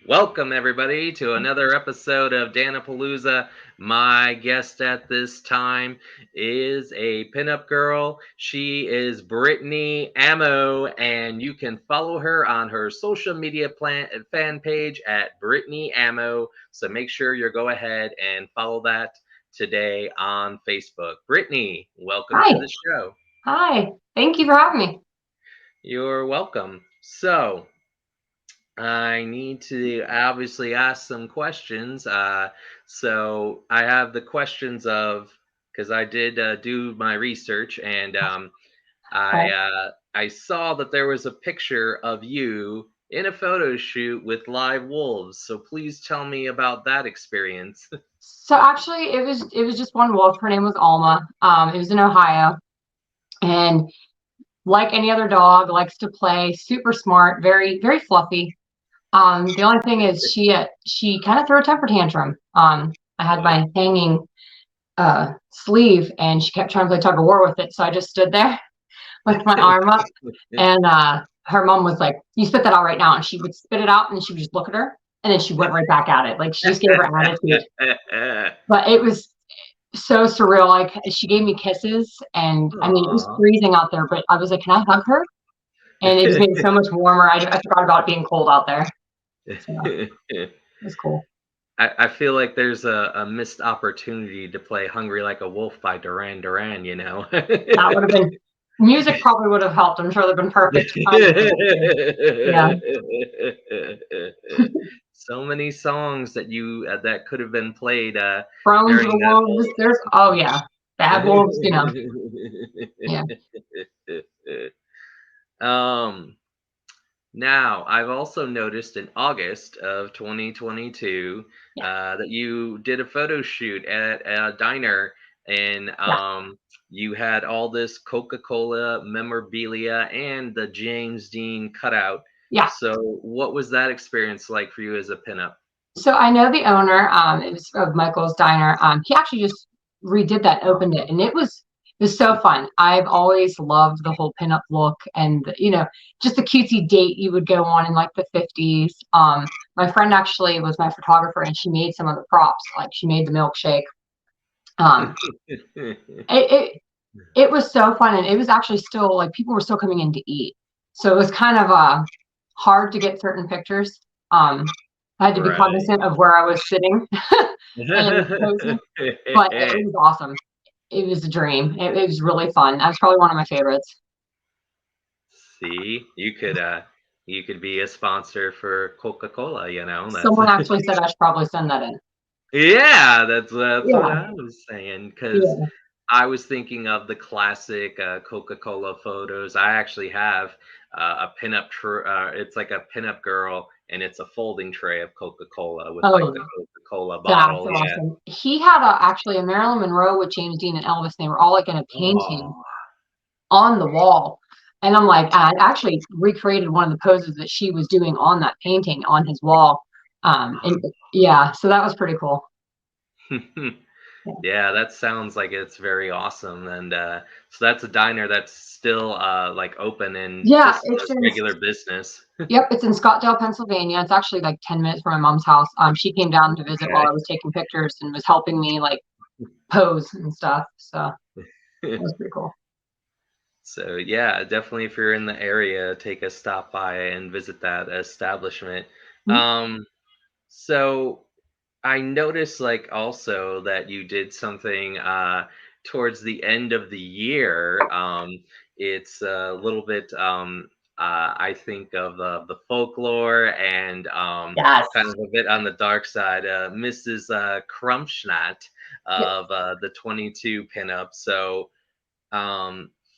Welcome, everybody, to another episode of Dan-A-Plooza. My guest at this time is a pinup girl. She is Brittany Ammo, and you can follow her on her social media fan page at Brittany Ammo. So make sure you go ahead and follow that today on Facebook. Brittany, welcome Hi. to the show. Hi. Thank you for having me. You're welcome. So, I need to obviously ask some questions. So I have the questions of because I did do my research and Okay. I saw that there was a picture of you in a photo shoot with live wolves. So please tell me about that experience. So actually it was just one wolf. Her name was Alma. It was in Ohio. And like any other dog, likes to play, super smart, very, very fluffy. The only thing is she kind of threw a temper tantrum. I had my hanging sleeve and she kept trying to play tug of war with it. So I just stood there with my arm up and her mom was like, "You spit that out right now." And she would spit it out and she would just look at her and then she went right back at it. Like she just gave her attitude. But it was so surreal. Like she gave me kisses, and I mean, it was Aw. freezing out there, but I was like, "Can I hug her?" And it just made it so much warmer. I forgot about it being cold out there. So it was cool. I feel like there's a missed opportunity to play Hungry Like a Wolf by Duran Duran, you know? That would have been music. Probably would have helped. I'm sure they've been perfect timing for that too. Yeah, So many songs that you that could have been played Thrones of during the that Wolves. whole. There's yeah, Bad Wolves. Yeah, um Now, I've also noticed in August of 2022 yeah, that you did a photo shoot at a diner and yeah, you had all this Coca-Cola memorabilia and the James Dean cutout. yeah. So, what was that experience like for you as a pinup? So I know the owner, it was of Michael's Diner. He actually just redid that, opened it, and it was so fun. I've always loved the whole pinup look and just the cutesy date you would go on in like the 50s. My friend actually was my photographer and she made some of the props, like she made the milkshake. Um, it, it it was so fun and it was actually still like people were still coming in to eat. So it was kind of hard to get certain pictures. I had to be Right. cognizant of where I was sitting and posing, but it was awesome. It was a dream. It was really fun. That was probably one of my favorites. See, you could be a sponsor for Coca-Cola, you know. That's Someone actually said I should probably send that in. Yeah, that's what Yeah, I was saying because yeah. I was thinking of the classic Coca-Cola photos. I actually have a it's like a pinup girl, and it's a folding tray of Coca-Cola with like Oh, the Coca-Cola that's bottle. Yeah. awesome. He had actually a Marilyn Monroe with James Dean and Elvis. And they were all like in a painting Oh, on the wall. And I'm like, I actually recreated one of the poses that she was doing on that painting on his wall. And yeah, so that was pretty cool. Yeah, yeah, that sounds like it's very awesome. And so that's a diner that's still like open and yeah, just does regular business. yep, it's in Scottsdale, Pennsylvania. It's actually like 10 minutes from my mom's house. She came down to visit while Okay. I was taking pictures and was helping me like pose and stuff. So that was pretty cool. So yeah, definitely if you're in the area, take a stop by and visit that establishment. Mhm. Um, so I noticed like also that you did something towards the end of the year. It's a little bit I think of the folklore and Yes. kind of a bit on the dark side. Mrs. Crumpschnat Yes. of the 22 pinup. So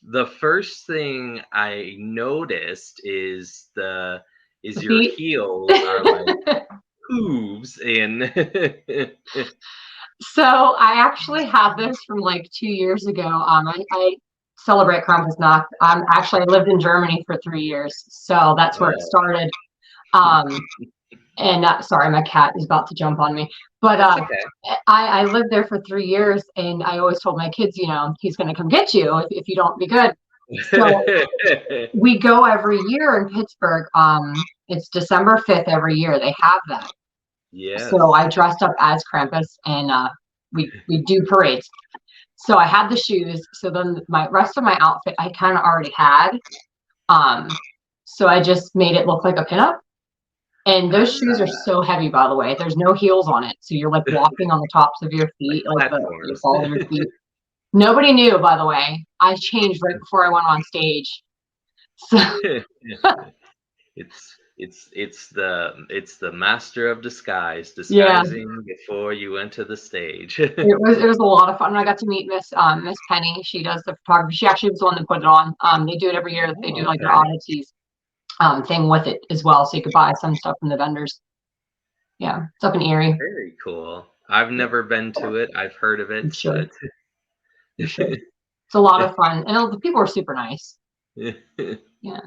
the first thing I noticed is The your feet. heels are like hooves in. So I actually have this from like 2 years ago. I celebrate Krampusnacht. Actually I lived in Germany for 3 years, so that's where it Oh, started. Um, and sorry, my cat is about to jump on me. But that's okay. I lived there for 3 years, and I always told my kids, he's going to come get you if you don't be good. So we go every year in Pittsburgh. It's December 5th every year. They have that. So Yes. I dressed up as Krampus and we do parades. So I had the shoes. So then my rest of my outfit I kind of already had. Um, so I just made it look like a pinup. And those shoes are Ah, so heavy, by the way. There's no heels on it. So you're like walking on the tops of your like feet, like the platforms. ball of your feet. Nobody knew, by the way. I changed right before I went on stage. So It's the master of disguise, yeah, disguising before you enter the stage. it was a lot of fun. And I got to meet Miss Penny. She does the photography. She actually was the one that put it on. They do it every year. They do Oh, like their okay. oddities thing with it as well. So you could buy some stuff from the vendors. Yeah, it's up in Erie. Very cool. I've never been to it. I've heard of You it, should. but You should. It's a lot of fun, and the people are super nice. Yeah.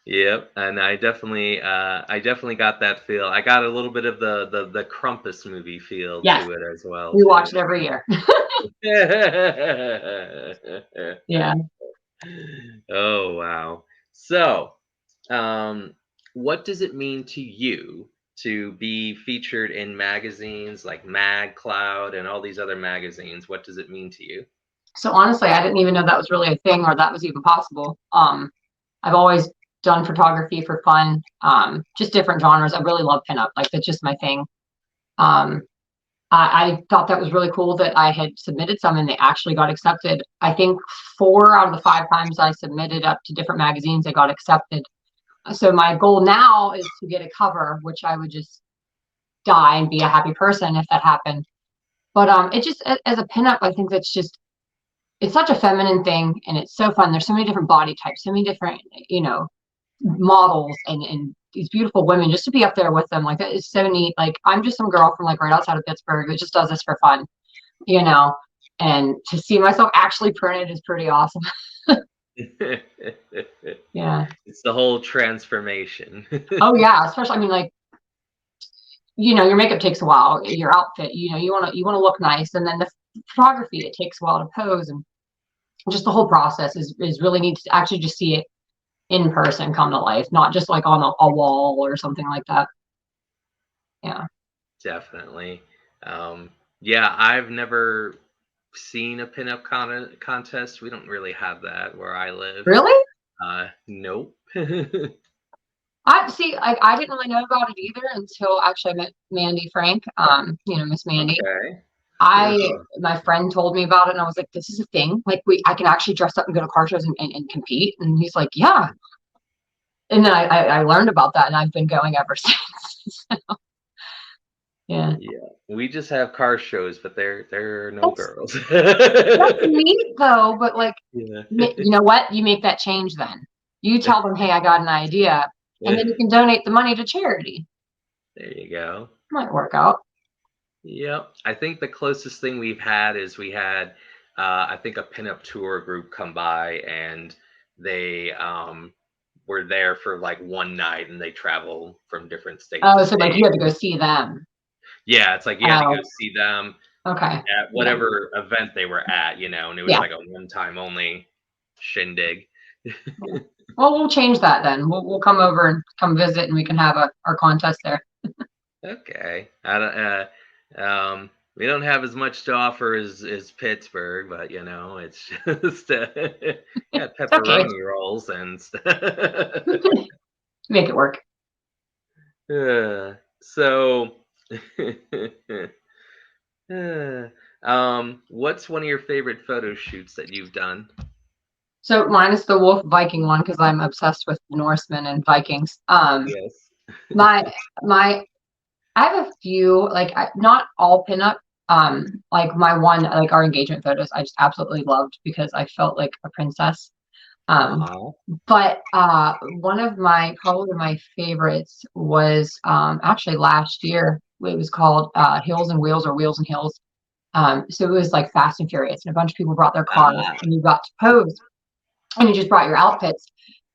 Yep, and I definitely got that feel. I got a little bit of the Krampus movie feel Yes, to it as well we watch too. it every year. Yeah. Oh wow. So, um, what does it mean to you to be featured in magazines like Mag Cloud and all these other magazines? What does it mean to you? So honestly, I didn't even know that was really a thing or that was even possible. I've always done photography for fun, just different genres. I really love pinup. Like that's just my thing. Um, I thought that was really cool that I had submitted some and they actually got accepted. I think 4 out of the 5 times I submitted up to different magazines, they got accepted. So my goal now is to get a cover, which I would just die and be a happy person if that happened. But it just as a pinup, I think that's just it's such a feminine thing and it's so fun. There's so many different body types, so many different, models and these beautiful women just to be up there with them. Like that is so neat. Like I'm just some girl from like right outside of Pittsburgh that just does this for fun, you know. And to see myself actually printed is pretty awesome. Yeah. It's the whole transformation. Oh yeah. Especially I mean like, your makeup takes a while, your outfit, you wanna look nice. And then the photography, it takes a while to pose and just the whole process is really neat to actually just see it in person come to life, not just like on a wall or something like that. Yeah. Definitely. Yeah, I've never seen a pinup contest. We don't really have that where I live. Really? Nope. I see. I didn't really know about it either until actually I met Mandy Frank. Miss Mandy. Okay. I Uh-huh. My friend told me about it, and I was like, "This is a thing. Like, I can actually dress up and go to car shows and compete." And he's like, "Yeah." And then I learned about that, and I've been going ever since. Yeah, Yeah, we just have car shows, but there are no that's girls. that's neat though. But like, Yeah. you know what? You make that change then. You tell them, "Hey, I got an idea," and then you can donate the money to charity. There you go. Might work out. Yep. I think the closest thing we've had is we had, I think, a pinup tour group come by and they were there for like one night and they travel from different state to Oh, so like you state. had to go see them. Yeah, it's like you had to go Oh, see them okay. at Yeah. whatever event they were at, and it was Yeah. like a one time only shindig. Yeah. Well, we'll change that then. We'll come over and come visit, and we can have our contest there. Okay. I don't, we don't have as much to offer as Pittsburgh, but it's just yeah, It's okay. pepperoni rolls and stuff. Make it work. So, uh, what's one of your favorite photo shoots that you've done? So mine is the Wolf Viking one because I'm obsessed with Norsemen and Vikings. Yes. My my I have a few like not all pinup. Like my one like our engagement photos I just absolutely loved because I felt like a princess. Um, Uh-huh. but one of my probably my favorites was actually last year. It was called Hills and Wheels or Wheels and Hills. So it was like Fast and Furious, and a bunch of people brought their cars, Ah. and you got to pose, and you just brought your outfits.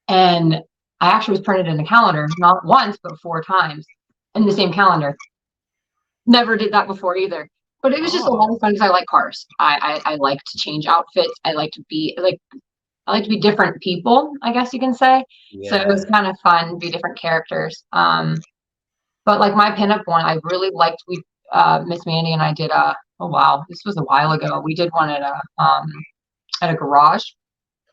And I actually was printed in a calendar, not once but 4 times in the same calendar. Never did that before either. But it was just a lot Oh. of fun because I like cars. I like to change outfits. I like to be like I like to be different people, I guess you can say. So it was Yeah. kind of fun to be different characters. But like my pinup one, I really liked. We Miss Mandy and I did oh wow, this was a while ago. We did one at a garage,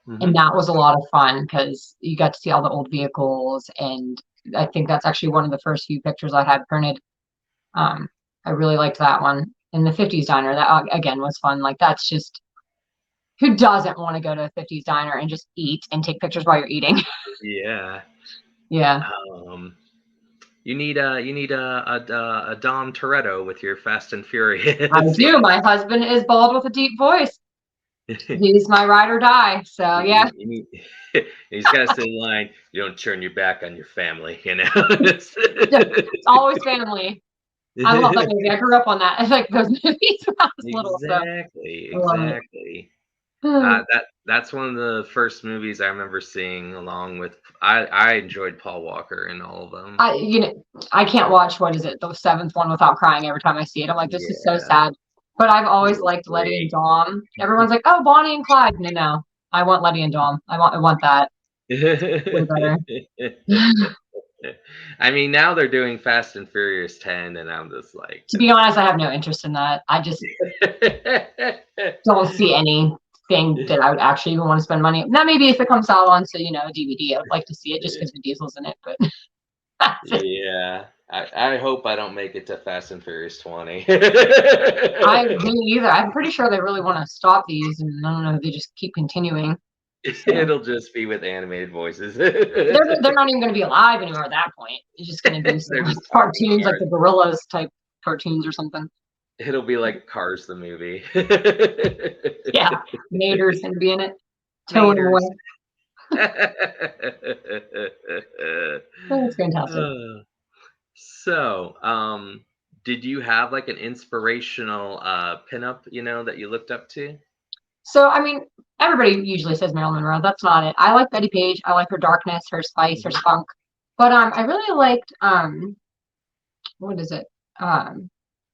and Hmm. that was a lot of fun because you got to see all the old vehicles, and I think that's actually one of the first few pictures I had printed. Um, I really liked that one. In the 50s diner, that again was fun. Like that's just who doesn't want to go to a 50s diner and just eat and take pictures while you're eating? Yeah. Yeah, Um, you need a Dom Toretto with your Fast and I Furious. do. My husband is bald with a deep voice. He's my ride or die. So yeah, You need, he's got to say the line, "You don't turn your back on your family," you know. It's- it's always family. I love that movie. I grew up on that. I like those movies when I was little, so Exactly, I love it. that's one of the first movies I remember seeing along with I enjoyed Paul Walker in all of them. I can't watch what is it, the seventh one without crying every time I see it. I'm like, this is so Yeah, sad. But I've he always was liked Letty and great. Dom. Everyone's like, oh, Bonnie and Clyde. No, no. I want Letty and Dom. I want that. Way better. I mean, now they're doing Fast and Furious 10, and I'm just like, To be honest, I have no interest in that. I just don't see anything that I would actually even want to spend money. Now, maybe if it comes out on, so a DVD, I would like to see it just because Vin Diesel's in it. But that's it. Yeah, I hope I don't make it to Fast and Furious 20. I didn't either. I'm pretty sure they really want to stop these, and I don't know. They just keep continuing. So It'll just be with animated voices. they're not even going to be alive anymore at that point. It's just going to be some They're just talking cartoons, like cars. the Gorillas type cartoons or something. It'll be like Cars the movie. Yeah, Mater's going to be in it, towing away. Maters. Oh, it's fantastic. Uh, so, did you have like an inspirational pinup, that you looked up to? So, I mean, everybody usually says Marilyn Monroe. That's not it. I like Betty Page. I like her darkness, her spice, her Mhm. spunk. But I really liked what is it? Um,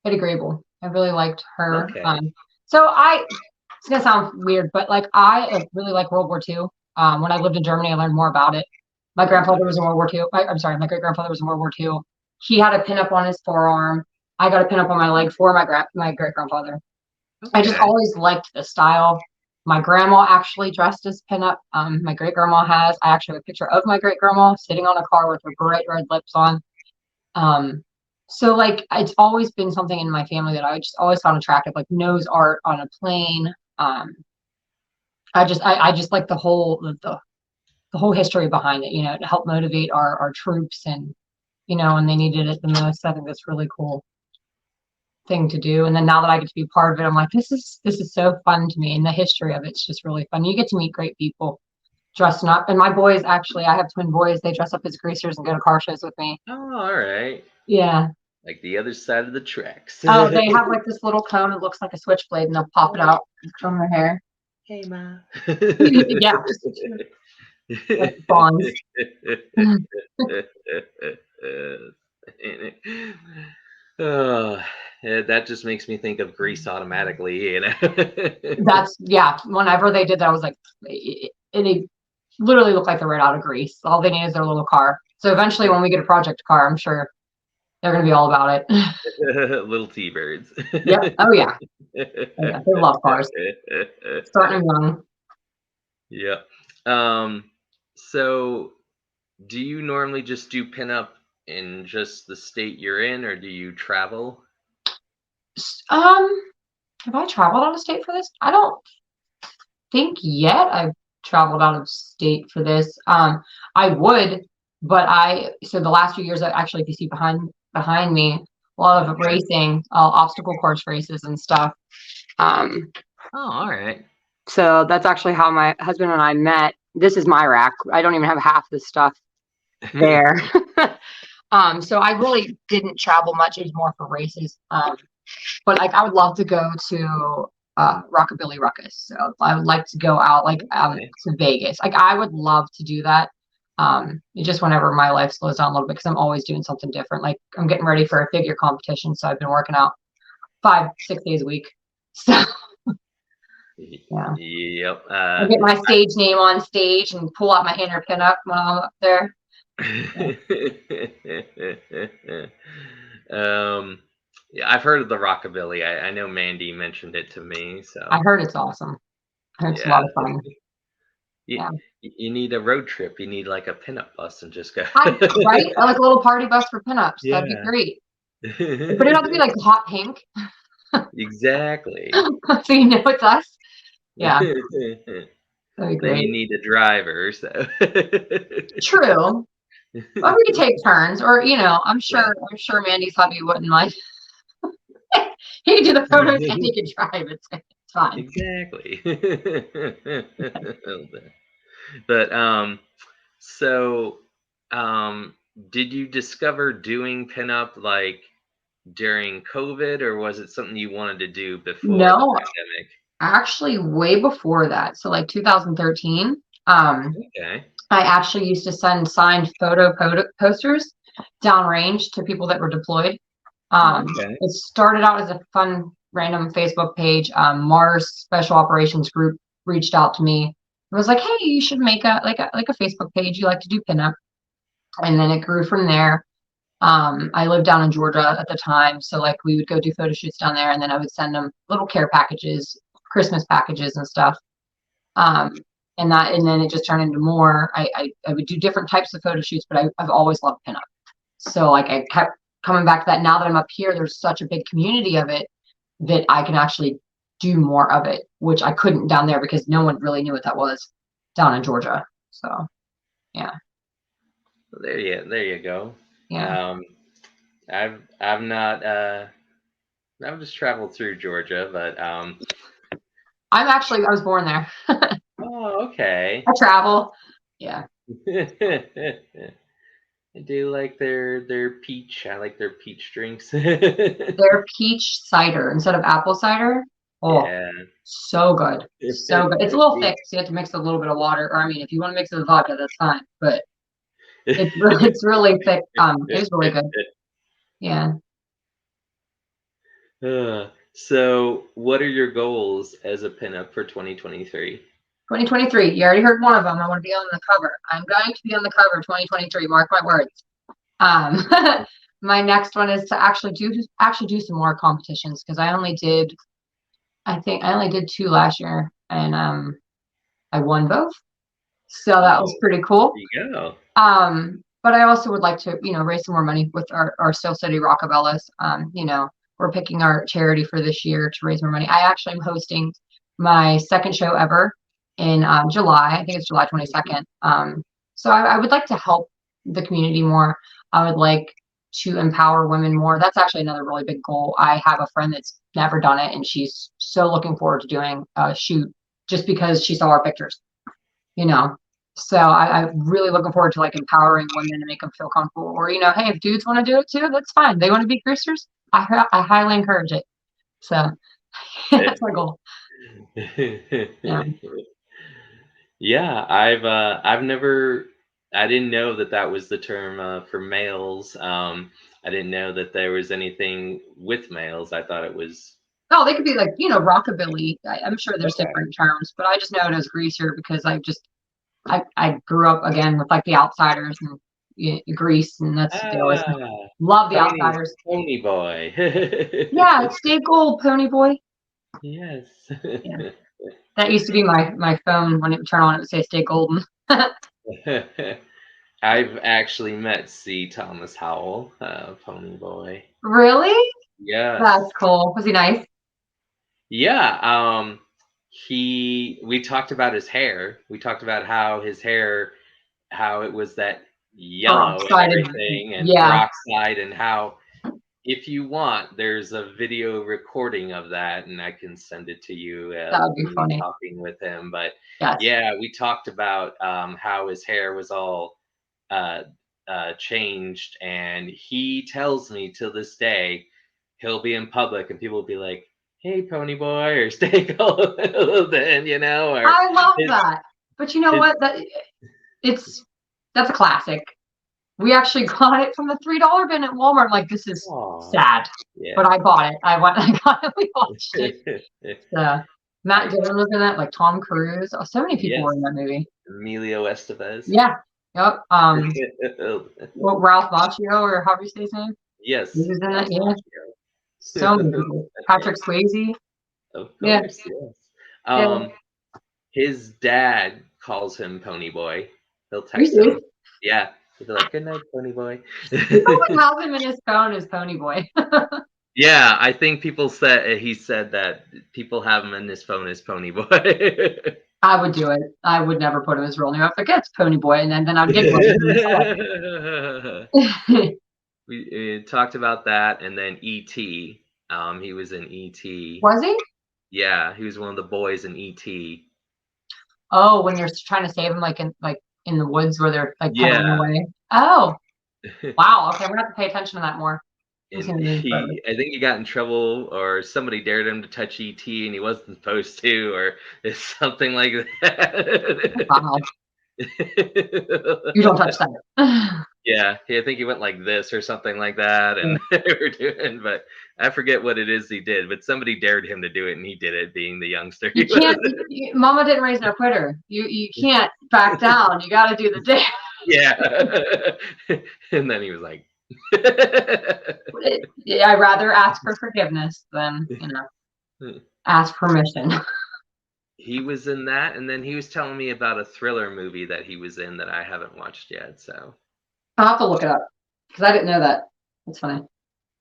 Betty Grable. I really liked her. Okay. So it's gonna sound weird, but like I really like World War II. When I lived in Germany, I learned more about it. My grandfather was in World War II. I'm sorry, my great grandfather was in World War II. He had a pinup on his forearm. I got a pinup on my leg for my great grandfather. I just Okay. always liked the style. My grandma actually dressed as pinup. My great grandma has. I actually have a picture of my great grandma sitting on a car with her bright red lips on. Um, so like it's always been something in my family that I just always found attractive, like nose art on a plane. I just like the whole history behind it, to help motivate our troops and when they needed it the most. I think that's really cool thing to do. And then now that I get to be part of it, I'm like, this is so fun to me. And the history of it's just really fun. You get to meet great people dressing up. And my boys actually, I have twin boys, they dress up as greasers and go to car shows with me. Oh, all right. Yeah. Like the other side of the tracks. Oh, they have like this little cone. It looks like a switchblade, and they'll pop it out from their hair. Hey, ma. Yeah, just like bonds. Oh, yeah, that just makes me think of Grease automatically. That's yeah. Whenever they did that, I was like, it literally looked like they're right out of Greece. All they need is their little car. So eventually, when we get a project car, I'm sure they're gonna be all about it. Little T-birds. Yep. Oh yeah. Oh, yeah. They love cars. Starting them young. Yeah. Um, so do you normally just do pinup in just the state you're in, or do you travel? Um, have I traveled out of state for this? I don't think yet I've traveled out of state for this. I would, but so the last few years, actually, if you see behind me, a lot of Okay. racing, obstacle course races and stuff. Um, Oh, all right. so that's actually how my husband and I met. This is my rack. I don't even have half the stuff there. So I really didn't travel much. It was more for races. But like I would love to go to Rockabilly Ruckus. So I would like to go out like Okay. to Vegas. Like I would love to do that. Just whenever my life slows down a little bit because I'm always doing something different. Like I'm getting ready for a figure competition, so I've been working out 5, 6 days a week. So Yeah. Yep. I get my stage name on stage and pull out my inner pinup when I'm up there. Yeah, I've heard of the rockabilly. I know Mandy mentioned it to me. I So heard it's awesome. I heard it's a yeah, lot of fun. you, Yeah. you need a road trip. You need like a pinup bus and just go. Right? I like a little party bus for pinups. That'd be Yeah. great. But it'd have to be like hot pink. Exactly. So you know it's us. Yeah. Then That'd be great. you need a driver. So True. Well, we could take turns, or I'm yeah. sure Mandy's hubby wouldn't mind. He could do the photos and he could drive. It's fine. Exactly. But so um did you discover doing pinup like during COVID, or was it something you wanted to do before the No, pandemic? actually, way before that. So like 2013. Okay. I actually used to send signed photo posters downrange to people that were deployed. Okay. It started out as a fun random Facebook page. Mars Special Operations Group reached out to me. It was like, hey, you should make a Facebook page. You like to do pinup, and then it grew from there. I lived down in Georgia at the time, so like we would go do photo shoots down there, and then I would send them little care packages, Christmas packages, and stuff. Um, and then it just turned into more. I would do different types of photo shoots, but I've always loved pinup. So like I kept coming back to that. Now that I'm up here, there's such a big community of it that I can actually do more of it, which I couldn't down there because no one really knew what that was down in Georgia. So yeah, There you go. yeah. Um I've not I've just traveled through Georgia, but I was born there. oh, okay. I travel. Yeah. I do like their peach. I like their peach drinks. Their peach cider instead of apple cider. Oh, Yeah. so good. So good. It's a little thick, so you have to mix a little bit of water. Or I mean, if you want to mix it with vodka, that's fine. But it's really thick. It was really good. Yeah. So, what are your goals as a pinup for 2023? 2023. You already heard one of them. I want to be on the cover. I'm going to be on the cover 2023. Mark my words. My next one is to actually do some more competitions because I think I only did two last year, and I won both. So that was Oh, pretty cool. there you go. But I also would like to, raise some more money with our Steel City Rockabellas. We're picking our charity for this year to raise more money. I actually am hosting my second show ever in July. I think it's July 22nd. So I would like to help the community more. I would like to empower women more. That's actually another really big goal. I have a friend that's never done it, and she's so looking forward to doing a shoot just because she saw our pictures, you know. So I'm really looking forward to like empowering women to make them feel comfortable. Or, hey, if dudes want to do it too, that's fine. They want to be greasers. I highly encourage it. So that's my goal. Yeah. Yeah, I've never I didn't know that that was the term for males. I didn't know that there was anything with males. I thought it was Oh, they could be like, rockabilly. I'm sure there's okay. different terms, but I just know it as greaser because I grew up again with like the Outsiders and Grease, and that's they always Ah, love the Outsiders. pony boy. Yeah, stay gold, Pony Boy. Yes. Yeah, that used to be my phone when it would turn on. It would say "Stay Golden." I've actually met C. Thomas Howell, pony boy. Really? Yes. That's cool. Was he nice? Yeah, we talked about his hair. We talked about how his hair, how it was that yellow and Peroxided. everything, and Yeah, peroxide, and how if you want, there's a video recording of that, and I can send it to you that would be me funny. talking with him. But Yes. yeah, we talked about how his hair was all uh, changed, and he tells me till this day he'll be in public and people will be like, "Hey, pony boy," or "Stay golden," or I love his, that. But you know his what? That's a classic. We actually got it from the $3 bin at Walmart. I'm like, this is aw, sad, but yeah. I bought it. I got it. We watched it. So Matt Dillon was in that, like Tom Cruise. Oh, so many people were Yes, in that movie. Emilio Estevez. Yeah. Yep. Ralph Macchio, or however you say his name. He Yes, was in that. Ralph Yeah. So many Macchio. people. Patrick Swayze. Of Yeah. course, yes. Yeah. His dad calls him Pony Boy. He'll text Really? him. Yeah. He'll be like, "Good night, Pony Boy." He probably has him in his phone as Pony Boy. Yeah, I think people said he said that people have him in his phone as Pony Boy. I would do it. I would never put him as real name. I forget it's Pony Boy, and then I'd giggle at We talked about that, and then E.T. He was in E.T. Was he? Yeah, he was one of the boys in E.T. Oh, when they're trying to save him, like in the woods where they're like pedaling Yeah, away. Oh, wow. Okay, I'm gonna have to pay attention to that more. and I think he got in trouble, or somebody dared him to touch E.T. and he wasn't supposed to, or it's something like that. Wow. You don't touch that. Yeah, I think he went like this or something like that, and they were doing, but I forget what it is he did, but somebody dared him to do it, and he did it, being the youngster he You can't. was. Mama didn't raise no quitter. You can't back down. You got to do the dare. Yeah, and then he was like, I'd rather ask for forgiveness than ask permission. he was in that, and then he was telling me about a thriller movie that he was in that I haven't watched yet. So, I'll have to look it up because I didn't know that. That's funny.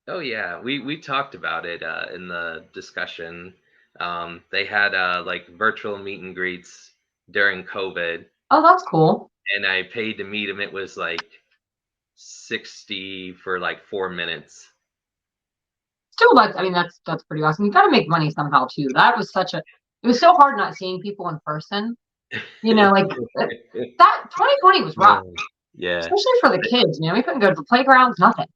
oh yeah, we talked about it in the discussion. They had like virtual meet and greets during COVID, Oh, that's cool. and I paid to meet him. It was like 60 for like 4 minutes. Still, that's pretty awesome. You got to make money somehow too. That was such a. It was so hard not seeing people in person. Like that 2020 was rough, Yeah, especially for the kids. We couldn't go to the playgrounds, nothing.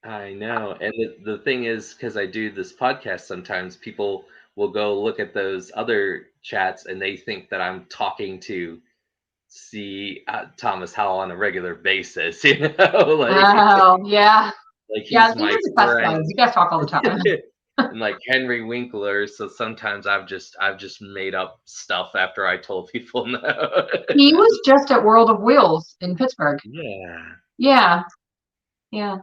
I know. And the thing is, because I do this podcast, sometimes people will go look at those other chats and they think that I'm talking to see Thomas Howell on a regular basis, Oh, yeah. like Yeah, he's these my are the best friend. guys. You guys talk all the time. And like Henry Winkler, so sometimes I've just made up stuff after I told people no. He was just at World of Wheels in Pittsburgh. Yeah. Yeah. Yeah.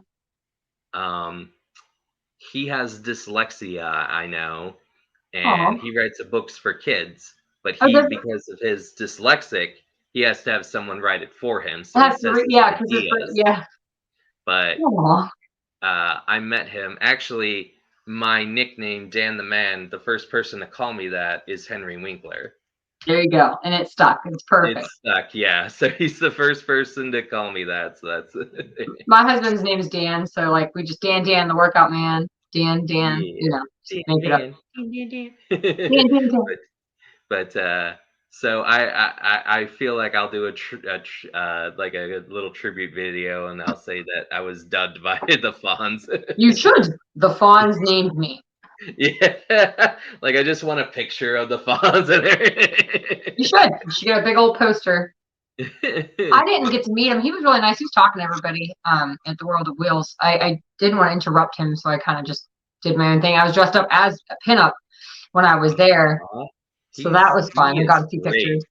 He has dyslexia, I know, Oh. and he writes books for kids, but Oh, because of his dyslexic, he has to have someone write it for him, so he that's says his yeah, because ideas. yeah. But Aw. I met him. Actually, my nickname, Dan the Man, the first person to call me that is Henry Winkler. There you go. And it stuck. It's perfect. It's stuck, yeah. So he's the first person to call me that. So that's My husband's name is Dan, so like we just Dan the workout man. Dan, yeah. just make it up. Dan. But so I feel like I'll do like a little tribute video, and I'll say that I was dubbed by the Fonz. You should. The Fonz named me. Yeah, like I just want a picture of the Fonz and everything. You should. You should get a big old poster. I didn't get to meet him. He was really nice. He was talking to everybody at the World of Wheels. I didn't want to interrupt him, so I kind of just did my own thing. I was dressed up as a pinup when I was there. So that was fun. I got a few pictures.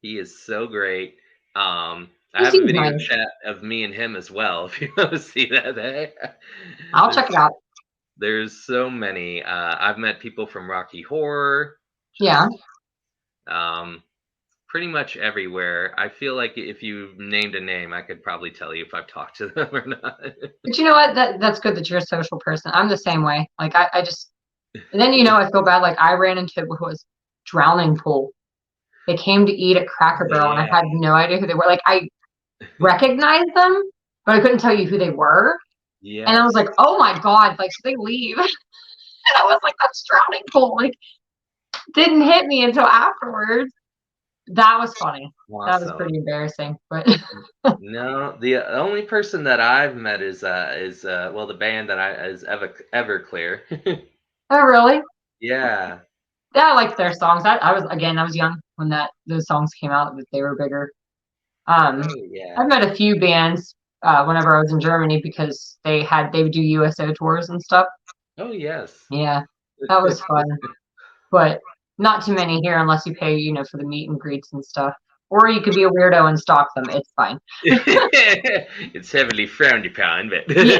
He is so great. I have a video chat of me and him as well, if you want to see that. I'll check it out. There's so many. I've met people from Rocky Horror. Yeah. Pretty much everywhere. I feel like if you named a name, I could probably tell you if I've talked to them or not. But you know what? That's good that you're a social person. I'm the same way. Like I just, and then I feel bad. Like I ran into who was drowning pool. They came to eat at Cracker Barrel, and I had no idea who they were. Like I recognized them, but I couldn't tell you who they were. Yeah. And I was like, oh my God, like, so they leave. And I was like, that's drowning pool. Like, didn't hit me until afterwards. That was funny. Awesome. That was pretty embarrassing. But no, the only person that I've met is the band that is Everclear. Oh really? Yeah. Yeah, I liked their songs. I was young when those songs came out, but they were bigger. Yeah. I've met a few bands whenever I was in Germany because they would do USO tours and stuff. Oh yes. Yeah, that was fun. But Not too many here unless you pay, for the meet and greets and stuff. Or you could be a weirdo and stalk them. It's fine. It's heavily frowned upon, but Yeah.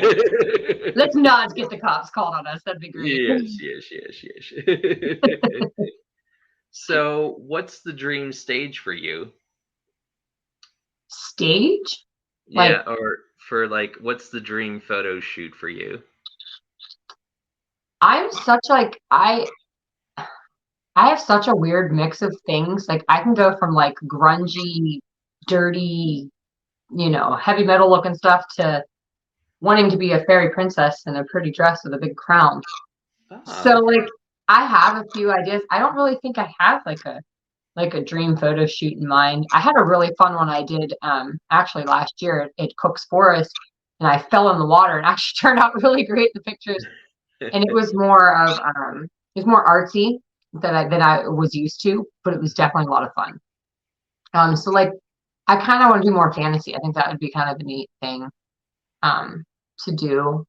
Let's not get the cops called on us. That'd be great. yes. So, what's the dream stage for you? Stage? Like, Yeah, or for like, what's the dream photo shoot for you? I'm such like I have such a weird mix of things. Like I can go from like grungy, dirty, heavy metal looking stuff to wanting to be a fairy princess in a pretty dress with a big crown. So Ah, like I have a few ideas. I don't really think I have like a dream photo shoot in mind. I had a really fun one I did actually last year at Cook's Forest, and I fell in the water and actually turned out really great the pictures. And it was more artsy than I was used to, but it was definitely a lot of fun. So like I kind of want to do more fantasy. I think that would be kind of a neat thing um to do.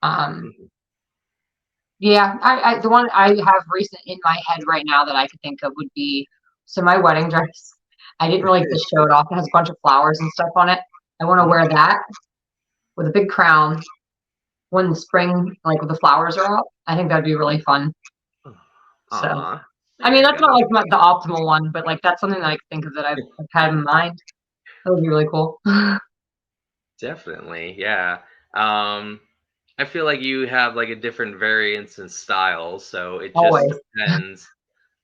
Um yeah, I the one I have recent in my head right now that I could think of would be so my wedding dress. I didn't really get to show it off. It has a bunch of flowers and stuff on it. I want to wear that with a big crown when the spring, like when the flowers are out. I think that'd be really fun. So aw, I there mean, you that's not go. like the optimal one, but like that's something that I can think of that I've had in mind. That would be really cool. Definitely, yeah. Um, I feel like you have like a different variance in style, so it just Always. depends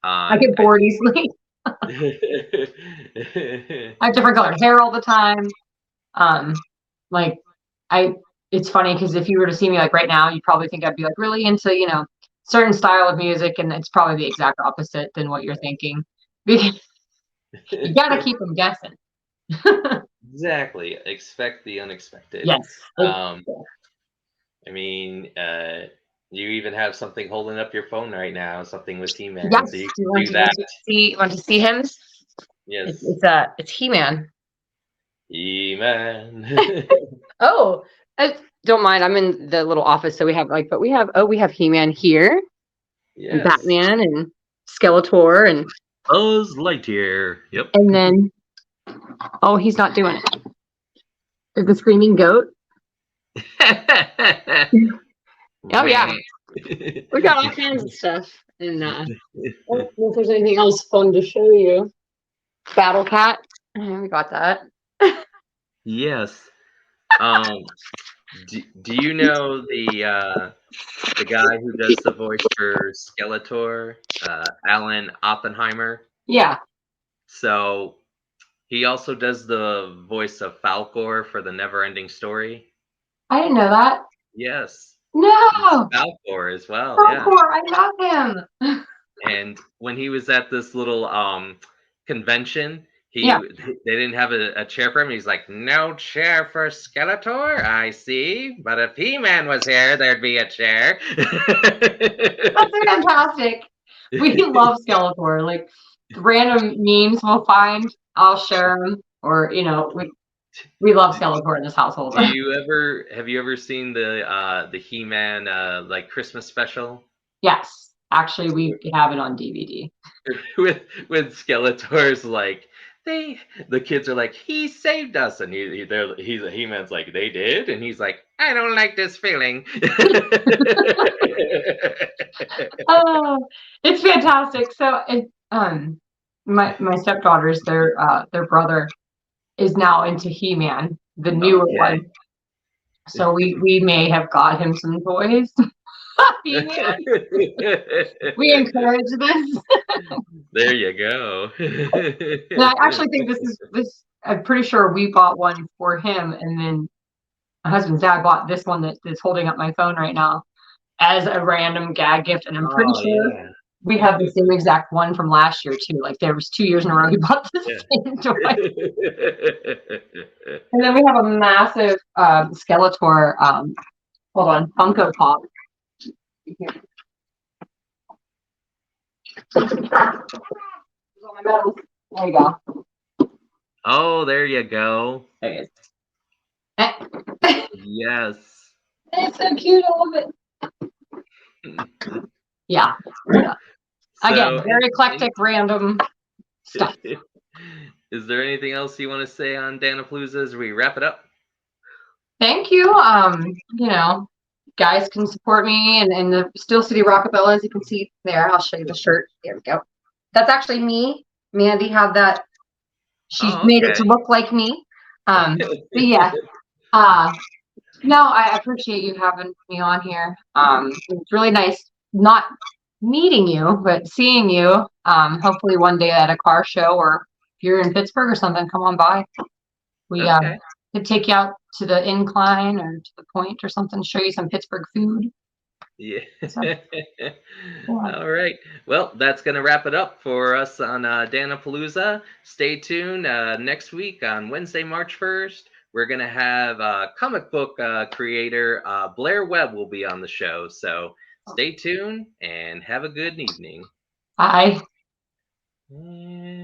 I on. get bored easily. I have different colored hair all the time. Um, like I, it's funny because if you were to see me like right now, you'd probably think I'd be like really into, certain style of music, and it's probably the exact opposite than what you're thinking. Because you got to keep them guessing. Exactly. Expect the unexpected. Yes. Um, I mean, you even have something holding up your phone right now, something with He-Man, Yes. so you Do you can want do to, that. want to see him? Yes. It's He-Man. He-Man. Oh, don't mind. I'm in the little office, so we have He-Man here, and Yes. Batman, and Skeletor, Buzz Lightyear. Yep. and then he's not doing it. There's the screaming goat. Oh yeah, we got all kinds of stuff. And I don't know if there's anything else fun to show you. Battle Cat. We got that. Yes. Um, do you know the guy who does the voice for Skeletor, Alan Oppenheimer? Yeah, So he also does the voice of Falcor for the Never-Ending Story. I didn't know that. Yes, he's No, Falcor as well. Yeah, Falcor, I love him. and when he was at this little convention, Yeah, they didn't have a chair for him. He's like, "No chair for Skeletor, I see. But if He-Man was here, there'd be a chair." that's fantastic. We love Skeletor. Like random memes we'll find, I'll share them, or we love Skeletor in this household. Do you ever have you ever seen the He-Man like Christmas special Yes, actually, we have it on DVD. with Skeletor's like the kids are like he saved us and he's He-Man's like they did and he's like I don't like this feeling. Oh, it's fantastic. So, my stepdaughters, their brother is now into He-Man, the newer Okay. one. So we may have got him some toys. He-Man. We encourage this. There you go. And I actually think this. I'm pretty sure we bought one for him, and then my husband's dad bought this one that's holding up my phone right now as a random gag gift, and I'm pretty Oh sure yeah. we have the same exact one from last year too. Like there was 2 years in a row he bought the Yeah. same toy. And then we have a massive Skeletor. Hold on, Funko Pop. There you go. Oh, there you go. There it is. Yes. It's so cute. I love it. Yeah. Again, So, very eclectic, random stuff. is there anything else you want to say on Dan-A-Plooza as we wrap it up? Thank you. You know, guys can support me in the Steel City Rockabella, as you can see there. I'll show you the shirt. There we go. That's actually me. Mandy had that. She Oh, made it to okay. look like me. But yeah. No, I appreciate you having me on here. It's really nice not meeting you, but seeing you. Hopefully one day at a car show, or if you're in Pittsburgh or something, come on by. We Okay. could take you out to the incline or to the point or something, show you some Pittsburgh food. Yeah. So, yeah. All right. Well, that's going to wrap it up for us on Dan-A-Plooza. Stay tuned next week on Wednesday, March 1st. We're going to have comic book creator Blair Webb will be on the show. So stay tuned and have a good evening. Bye. And